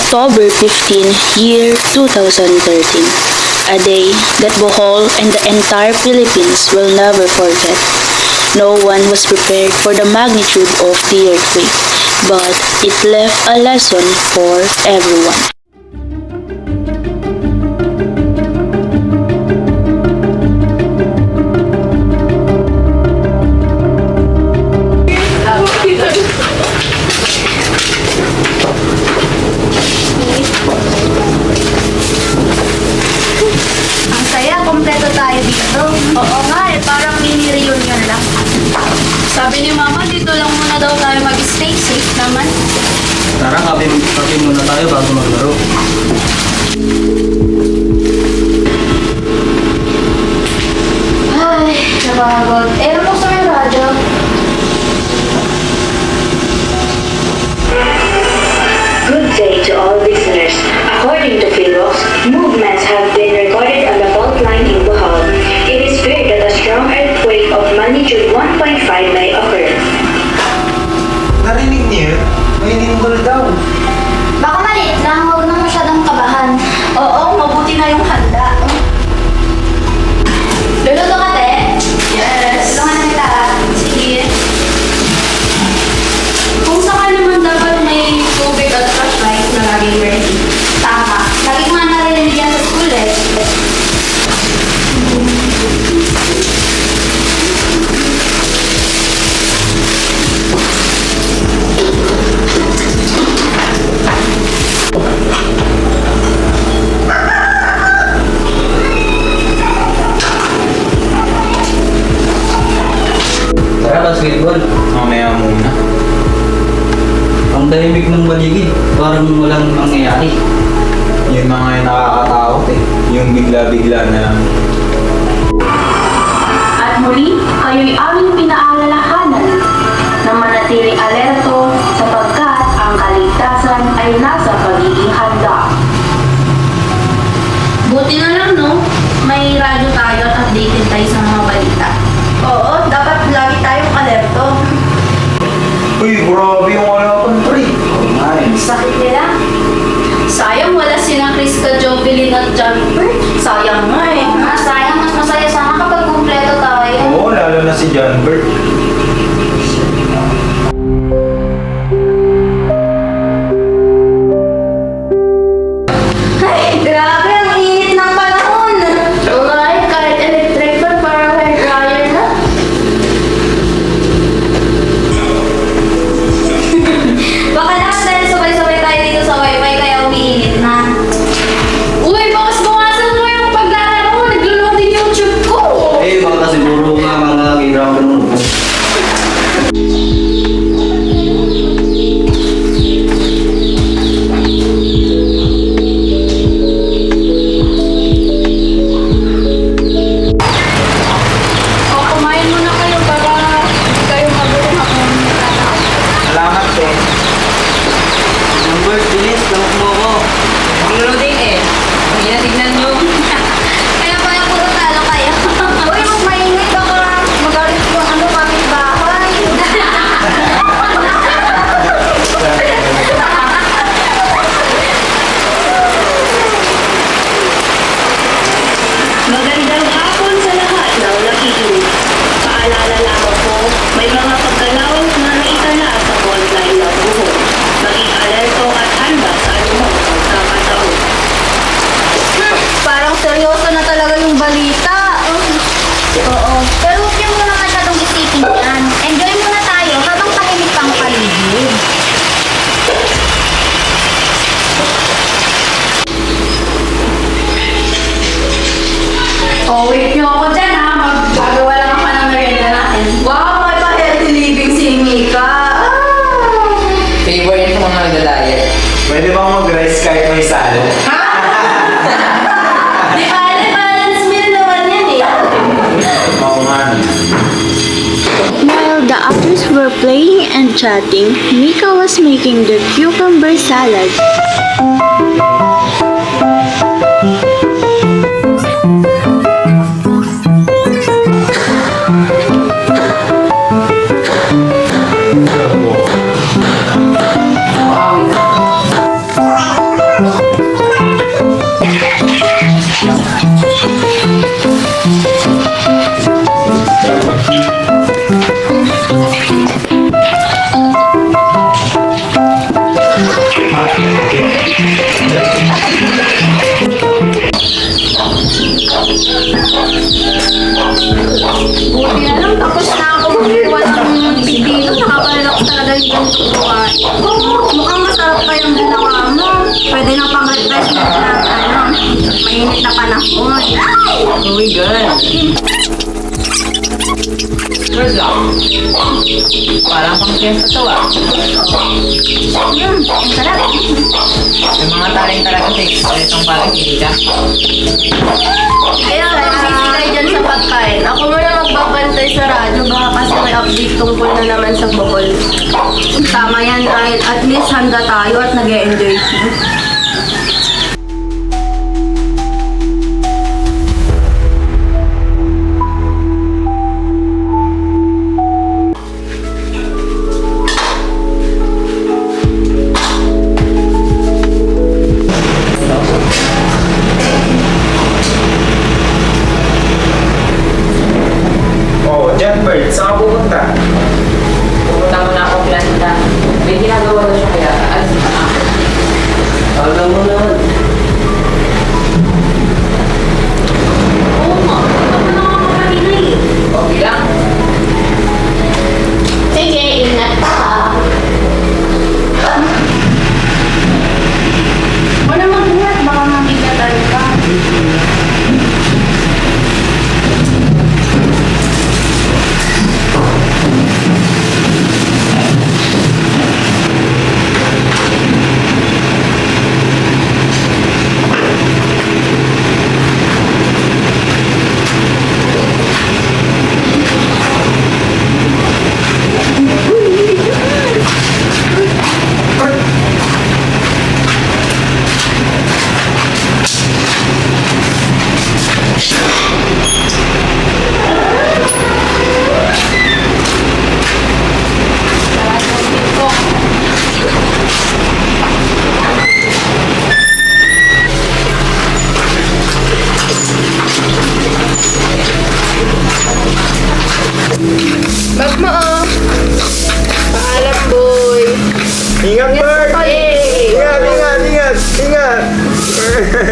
October 15, year 2013. A day that Bohol and the entire Philippines will never forget. No one was prepared for the magnitude of the earthquake, but it left a lesson for everyone. Ang saya, kompleto tayo dito. Oo nga parang mini reunion lang. Sabi ni Mama, dito lang muna daw tayo mag-stay, safe naman. Tara, kape muna tayo bago maglaro. Ay, napagod. Ano mo sa may radyo? Good day to all listeners. According to Philox, movements have been recorded on the fault line in Bohol. It is feared that a strong earthquake of magnitude 1.5 may occur. Narinig niyo? May lindol daw. Baka maliit lang, huwag nang masyadong kabahan. Oo, mabuti na yung handa. Luluto ka, te? Yes. Tulungan na kita, ha? Sige. Kung saan naman dapat may tubig at flashlight na laging ready. Tama. Lagi ko nga narinig yan sa school, eh. Tara, basketball. Mamaya muna. Ang tahimik ng paligid. Parang walang nangyayari. Yun mga yung nakakatakot eh. Yung bigla-bigla na lang. At muli, kayo'y aming pinaalalahanan na manatiling alerto sapagkat ang kaligtasan ay nasa pagiging handa. Buti na lang, no? May radyo tayo at updated tayo sa mga balita. Oo, dapat lagi tayong alerto. Uy, grabe yung halapan pre. Sakit nila. Sayang wala silang Krista, Jovelyn at Jumper. Sayang nga eh. Sayang, mas masaya sana kapag kumpleto tayo. Oo, lalo na si John Bert. Ay, grabe ang init ng panahon. Alright, kahit electric fan para hair dryer na. Baka naman dahil sabay-sabay tayo dito sa wifi kaya umiinit na. Uy, bakas bukasan mo yung paglalaro mo. Naglo-loading yung YouTube ko. Eh, baka siguro nga mga ginagawa mo. O, kumain muna kayo para hindi kayo magulo ako. Salamat eh. Number, bilis, tawag mo ako. Loading eh. Ang tignan nyo. Kaya pala puro talo kayo. Uy, huwag mainit. Baka magalit yung kapitbahay. Magandang hapon sa lahat ng nakikinig. Paalala lamang po, may mga pagkalawang na naitala sa fault line ng Bohol. Maging alerto at handa sa anumang pagkakataon. Parang seryoso na talaga yung balita. Oo. Pero huwag niyo muna masyadong isipin yan. Enjoy muna tayo habang tahimik pang paligid. Oh, wait niyo ako dyan ha. Magagawa lang ako ng merienda natin. Wow, may pa-healthy living si Mika. Favor yun sa mga nagda-diet. Pwede bang mag-rice kahit may salo? Di ba, balance meal naman yan eh. Oo man. While the others were playing and chatting, Mika was making the cucumber salad. Parang pang fiesta to ah. Ang sarap. Yung mga taring talaga text, itong parang hindi ka. Kaya habang busy kayo dyan sa pagkain, ako muna magbabantay sa radyo. Baka kasi may update tungkol na naman sa Bohol. Tama yan, ay at least handa tayo at nag-e-enjoy siya. Oh, John Bird, saan ka pupunta? Pupunta muna ako planta. May ginagawa na siya kaya alis na ako. Alam mo naman. Oo nga, ako na nga kanina eh. Okay lang. Sige, ingat ka. Wala mag-ingat, baka mabigatan ka. Bag mo oh. Paalam boy. Ingat, Bird! Ingat, ingat, ingat! Ingat!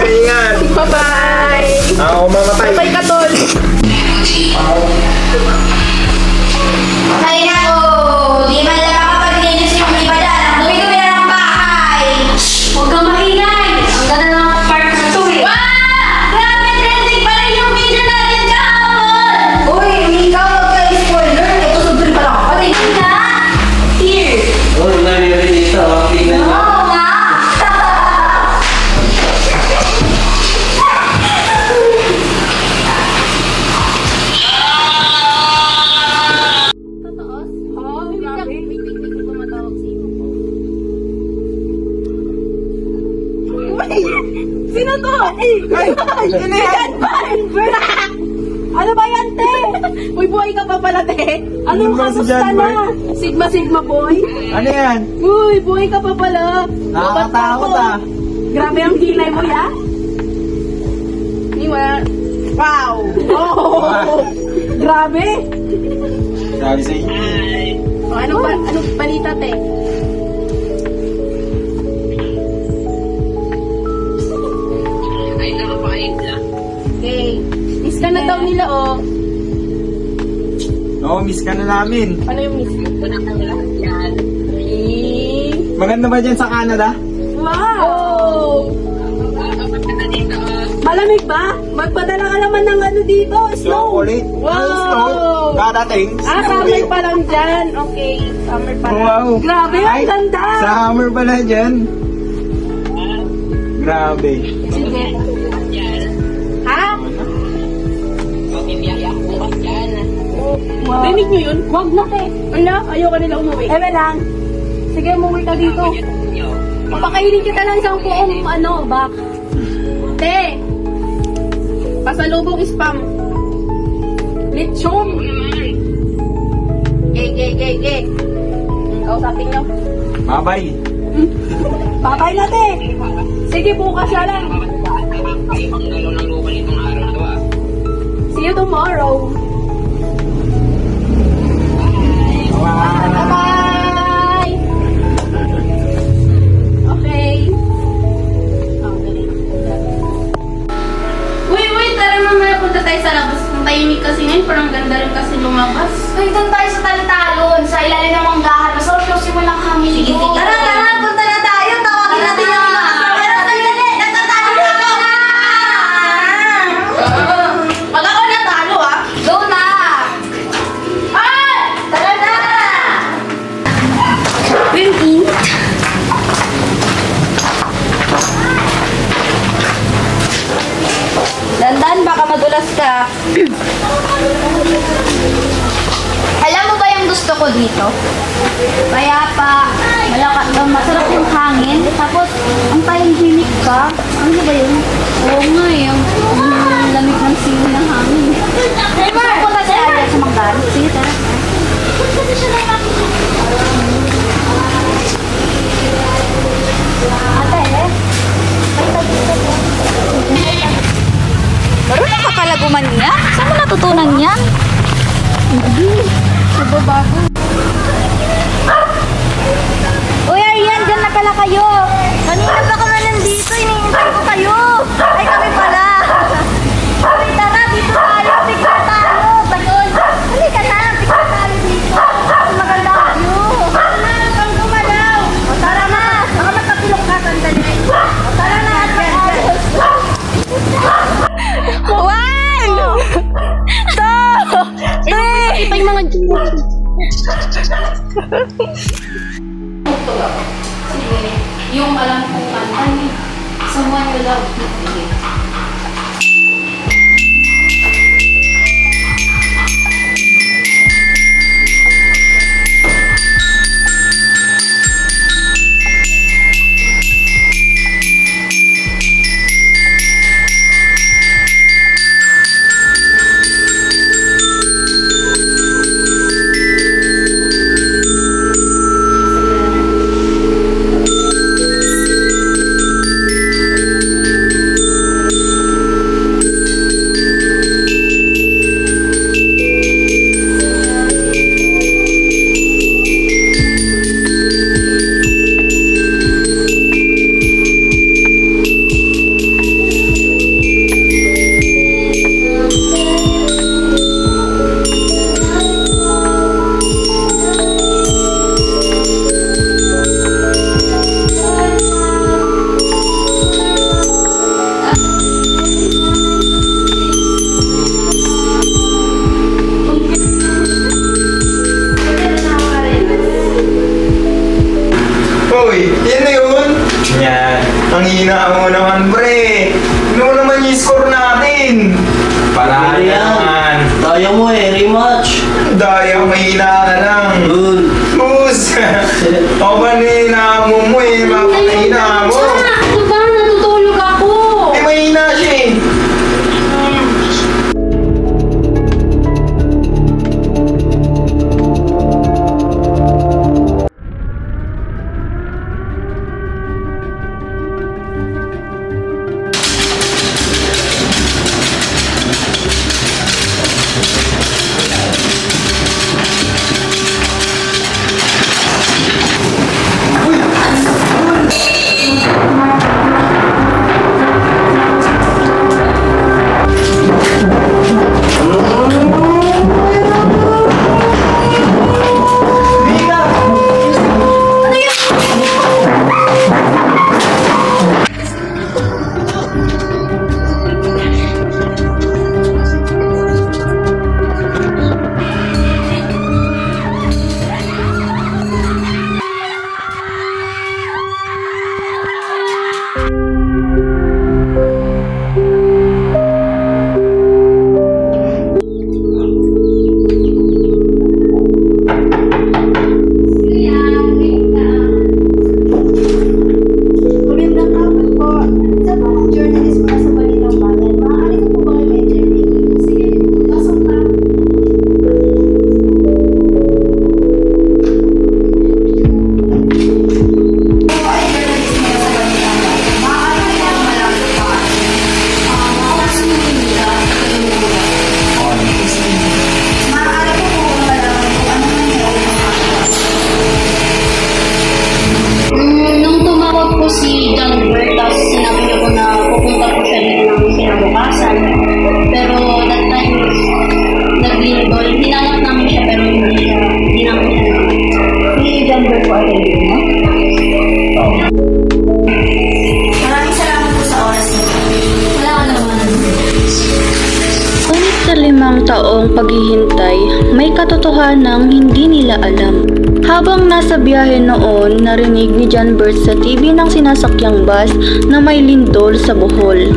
Ingat! Bye-bye. Ako mamatay. Bye ka tol. Ay nako, di man lang makapag-linis yung iba dyan. Ang dumi-dumi na ng bahay. Huwag kang maingay. Ang ganda ng park na to eh. Wow! Grabe, trending pa rin yung video natin kahapon. Uy, Mika, huwag kayo spoiler. Ito sundin pa lang. Patingin na. Here. Oh, nangyari dito. Tingnan mo. Oo nga. Tataas? Oo, grabe. Wait, tumatawag sa'yo. Sino to? Ay! Sino yan? Ano ba yan, te? Uy, boy ka pa pala, te. Anong kasusta na? Sigma boy? Ano yan? Uy, boy ka pa pala. Nakakatakot, ah. Grabe ang kilay mo, ya? Wow! Oh! Grabe! Sabi sa inyo. Oh, anong balita, te? Ay, nakapakain na. Okay. Miss ka na daw nila, oh. Oo, miss ka na namin. Ano yung miss? Maganda ba dyan sa Canada? Wow! Malamig ba? Magpadala ka naman ng ano dito, snow. Chocolate. Wow! Snow. Dadating. Summer pa lang dyan. Okay, summer pa lang. Wow. Grabe, ang Ay, ganda. Summer pala dyan. Grabe. Sige. Ha? Wow. Rinig nyo yun? Huwag na, te. Wala, ayoko nila umuwi. Eme lang. Sige, umuwi ka dito. Papakainin kita ng isang buong, back. Te! Pasalubong spam. Lechon. Ge. Kausapin nyo. Bye-bye. Patay na, te. Sige, bukas na lang. See you tomorrow. Bye-bye! Okay. Uy, tara mamaya punta tayo sa labas. Ang tahimik kasi ngayon, parang ganda rin kasi lumabas. Ay, doon tayo sa Taltalon, sa ilalim ng manggahan. Masarap yung simulang hangin. Sige, sige. Tara, punta na tayo. Tawagin natin yung mga. Pero sandali, nagtatalo na ako. Pag ako natalo, ah. Go na! Ay! Tara na! dito. Payapa, masarap yung hangin, tapos ang tahimik ka. Ano ba yun? Oo nga eh, ang lamig ng sili ng hangin. Gusto ko punta sa area sa Manggan. Sige, tara. Ate, marunong ka pala gumanya? Saan mo natutunan yan? Nagbabago. Uy, Arian, dyan na pala kayo. Kanina pa kami nandito, iniintay ko kayo. Ay, kami pala. Kami, tara, dito tayo. Picture tayo. Bayon. Halika na, picture tayo dito. Maganda ang view. Tara na, pang gumalaw. O, tara na. Baka magkapilok ka, sandali. O, tara na, at ayos. One! Two! Three! Ipa yung mga sige, yung alam kong kanta ni Someone You Love. Sige. Hoy, yan na yun. Yan. Ang hina mo naman, pre. Ano naman yung score natin? Panalo naman. Daya mo eh, rematch. Daya, mahina ka lang. Good. Bus! O ba nina mo eh? Bakit nahina mo? Ano ba? Natutulog ako. Eh, mahina siya eh. taong paghihintay, may katotohanang hindi nila alam. Habang nasa biyahe noon, narinig ni John Bert sa TV ng sinasakyang bus na may lindol sa Bohol.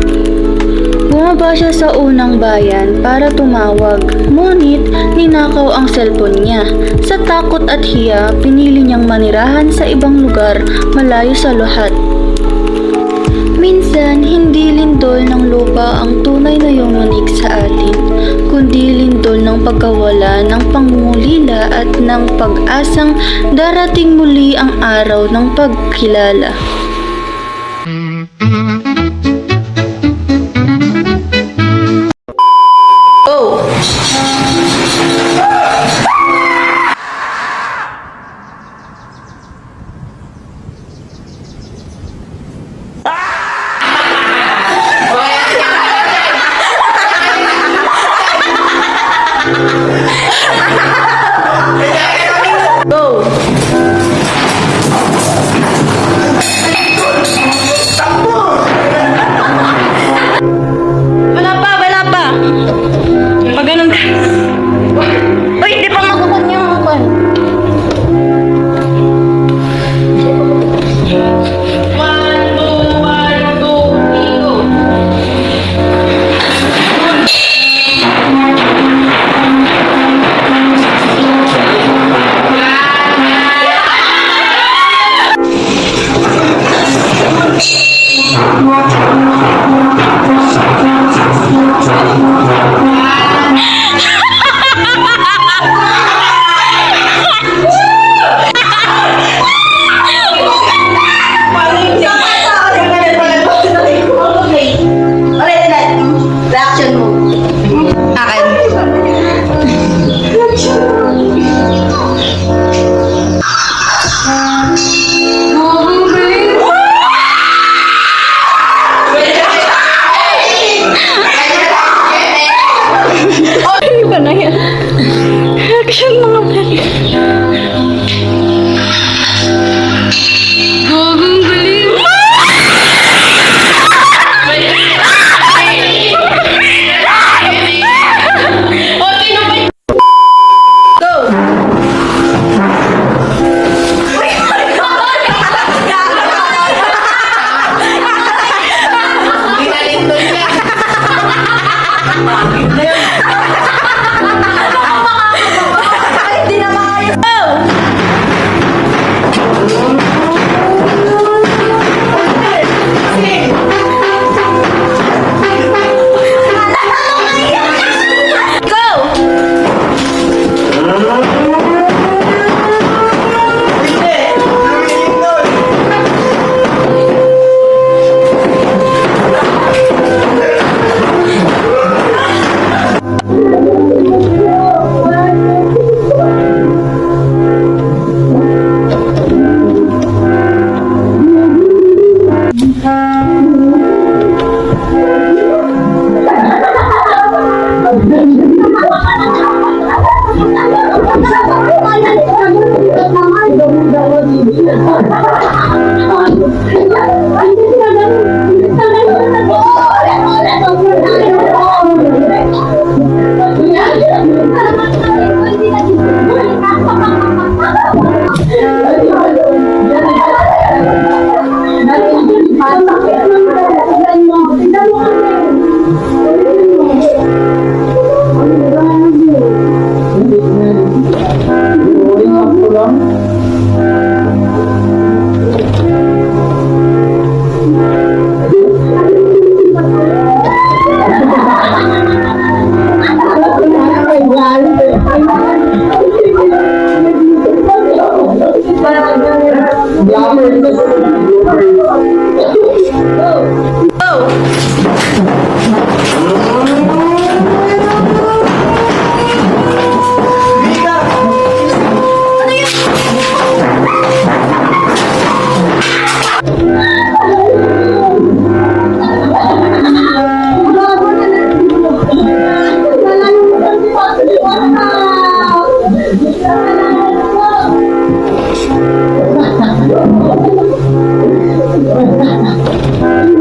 Bumaba siya sa unang bayan para tumawag, ngunit ninakaw ang cellphone niya. Sa takot at hiya, pinili niyang manirahan sa ibang lugar malayo sa lahat. Minsan, hindi lindol ng lupa ang tunay na yumunik sa atin, kundi lindol ng pagkawala ng pangungulila at ng pag-asang darating muli ang araw ng pagkilala. Wala pa. Pag ganun ka. Uy, di pa makukuha niyo ang kwan. Reaction mo. Akin. Ano ba na yan? Reaction mga balik. Gagong galing. Hindi na makayos. Wow!